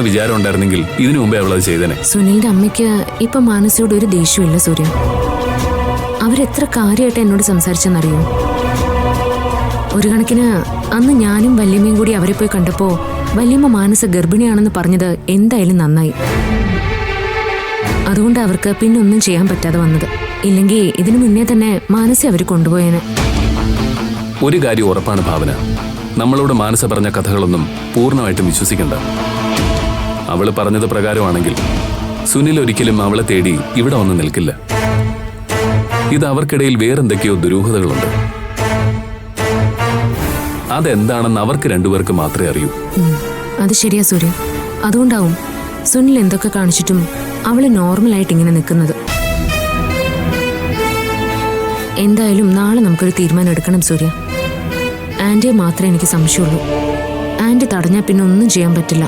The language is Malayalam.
ചെയ്യണമെന്ന് വിചാരം ഉണ്ടായിരുന്നെങ്കിൽ ഇതിനു മുമ്പേ അവളത് ചെയ്തേനെ. സുനിലിന്റെ അമ്മയ്ക്ക് ഇപ്പൊ മാനസിയോട് ഒരു ദേഷ്യമില്ല സൂര്യ. അവരെത്ര കാര്യമായിട്ട് എന്നോട് സംസാരിച്ചെന്നറിയോ? ഒരു കണക്കിന് അന്ന് ഞാനും വല്യമ്മയും കൂടി അവരെ പോയി കണ്ടപ്പോ വല്യമ്മ മാനസ ഗർഭിണിയാണെന്ന് പറഞ്ഞത് എന്തായാലും നന്നായി. അതുകൊണ്ട് അവർക്ക് പിന്നെ ഒന്നും ചെയ്യാൻ പറ്റാതെ വന്നത്. ഇല്ലെങ്കിൽ ഇതിനു മുന്നേ തന്നെ മാനസെ അവർ കൊണ്ടുപോയേനെ. ഒരു കാര്യം ഉറപ്പാണ് ഭാവന, നമ്മളോട് മാനസ പറഞ്ഞ കഥകളൊന്നും പൂർണ്ണമായിട്ടും വിശ്വസിക്കണ്ട. അവള് പറഞ്ഞത് പ്രകാരമാണെങ്കിൽ സുനിൽ ഒരിക്കലും അവളെ തേടി ഇവിടെ വന്ന് നിൽക്കില്ല. ഇത് അവർക്കിടയിൽ വേറെന്തൊക്കെയോ ദുരൂഹതകളുണ്ട്. അതെന്താണെന്ന് അവർക്ക് രണ്ടുപേർക്ക് മാത്രമേ അറിയൂ. അത് ശരിയാ സൂര്യ. അതുകൊണ്ടാവും സുനിൽ എന്തൊക്കെ കാണിച്ചിട്ടും അവള് നോർമലായിട്ട് ഇങ്ങനെ നിൽക്കുന്നത്. എന്തായാലും നാളെ നമുക്കൊരു തീരുമാനം എടുക്കണം സൂര്യ. ആന്റിയെ മാത്രമേ എനിക്ക് സംശയമുള്ളൂ. ആന്റി തടഞ്ഞാൽ പിന്നെ ഒന്നും ചെയ്യാൻ പറ്റില്ല.